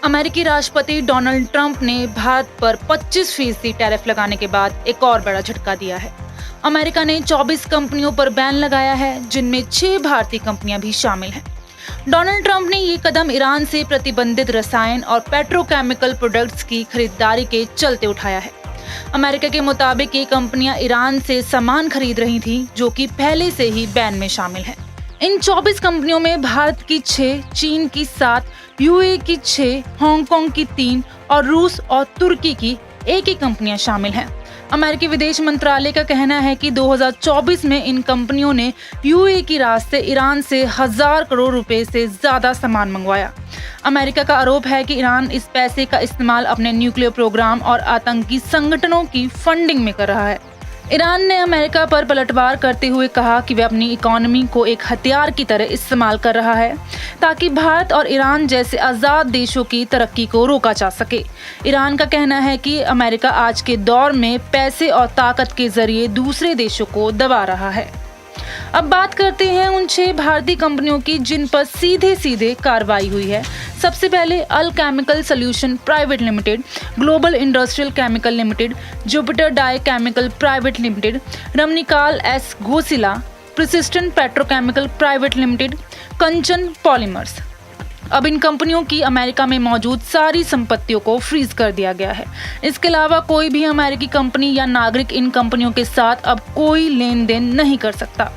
अमेरिकी राष्ट्रपति Donald Trump ने भारत पर 25% टैरिफ लगाने के बाद एक और बड़ा झटका दिया है। अमेरिका ने 24 कंपनियों पर बैन लगाया है, जिनमें 6 भारतीय कंपनियां भी शामिल हैं। डोनाल्ड ट्रंप ने ये कदम ईरान से प्रतिबंधित रसायन और पेट्रोकेमिकल प्रोडक्ट्स की खरीदारी के चलते उठाया है। अमेरिका के मुताबिक ये कंपनियां ईरान से सामान खरीद रही थीं, जो कि पहले से ही बैन में शामिल है। इन 24 कंपनियों में भारत की 6, चीन की 7, यूएई की 6, हांगकांग की 3 और रूस और तुर्की की 1 ही कंपनियां शामिल हैं। अमेरिकी विदेश मंत्रालय का कहना है कि 2024 में इन कंपनियों ने यूएई की रास्ते ईरान से 1000 करोड़ रुपए से ज्यादा सामान मंगवाया। अमेरिका का आरोप है कि ईरान इस पैसे का इस्तेमाल अपने न्यूक्लियर प्रोग्राम और आतंकी संगठनों की फंडिंग में कर रहा है। ईरान ने अमेरिका पर पलटवार करते हुए कहा कि वह अपनी इकोनॉमी को एक हथियार की तरह इस्तेमाल कर रहा है, ताकि भारत और ईरान जैसे आज़ाद देशों की तरक्की को रोका जा सके। ईरान का कहना है कि अमेरिका आज के दौर में पैसे और ताकत के जरिए दूसरे देशों को दबा रहा है। अब बात करते हैं उन 6 भारतीय कंपनियों की जिन पर सीधे कार्रवाई हुई है। सबसे पहले अल chemical solution private limited, global industrial chemical limited, Jupiter dye chemical private limited, Ramniklal S Gosalia, persistent petrochemical private limited, Kanchan polymers. अब इन कंपनियों की अमेरिका में मौजूद सारी संपत्तियों को फ्रीज कर दिया गया है। इसके अलावा कोई भी अमेरिकी कंपनी या नागरिक इन कंपनियों के साथ अब कोई लेन देन नहीं कर सकता।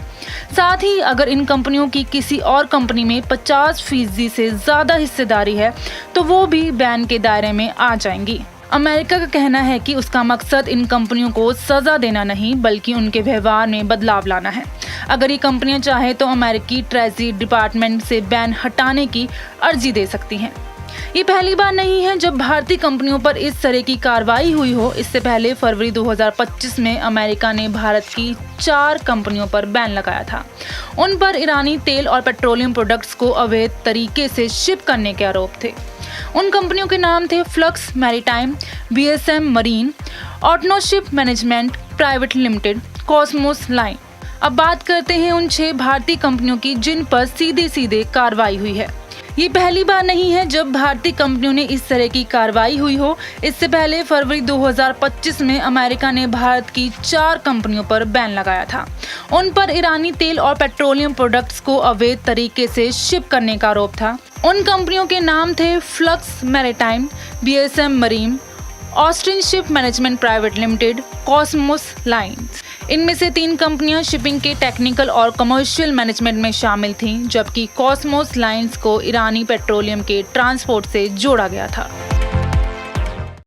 साथ ही अगर इन कंपनियों की किसी और कंपनी में 50% से ज्यादा हिस्सेदारी है, तो वो भी बैन के दायरे में आ जाएंगी। अमेरिका का कहना है कि उसका मकसद इन कंपनियों को सजा देना नहीं, बल्कि उनके व्यवहार में बदलाव लाना है। अगर ये कंपनियां चाहें तो अमेरिकी ट्रेजरी डिपार्टमेंट से बैन हटाने की अर्जी दे सकती हैं। ये पहली बार नहीं है जब भारतीय कंपनियों पर इस तरह की कार्रवाई हुई हो। इससे पहले फरवरी 2025 में अमेरिका ने भारत की 4 कंपनियों पर बैन लगाया था। उन पर ईरानी तेल और पेट्रोलियम प्रोडक्ट्स को अवैध तरीके से शिप करने के आरोप थे। उन कंपनियों के नाम थे फ्लक्स मैरीटाइम, बीएसएम मरीन, ऑटोनोशिप management private limited, Cosmos line. अब बात करते हैं उन 6 भारतीय कंपनियों की जिन पर सीधे कार्रवाई हुई है। ये पहली बार नहीं है जब भारतीय कंपनियों ने इस तरह की कार्रवाई हुई हो। इससे पहले फरवरी 2025 में अमेरिका ने भारत की 4 कंपनियों पर बैन लगाया था। उन पर ईरानी तेल और पेट्रोलियम प्रोडक्ट्स को अवैध तरीके से शिप करने का आरोप था। उन कंपनियों के नाम थे flux maritime, BSM marine, Austin ship management private limited, Cosmos lines. इनमें से 3 कंपनियां शिपिंग के टेक्निकल और कमर्शियल मैनेजमेंट में शामिल थीं, जबकि कॉस्मोस लाइन्स को ईरानी पेट्रोलियम के ट्रांसपोर्ट से जोड़ा गया था।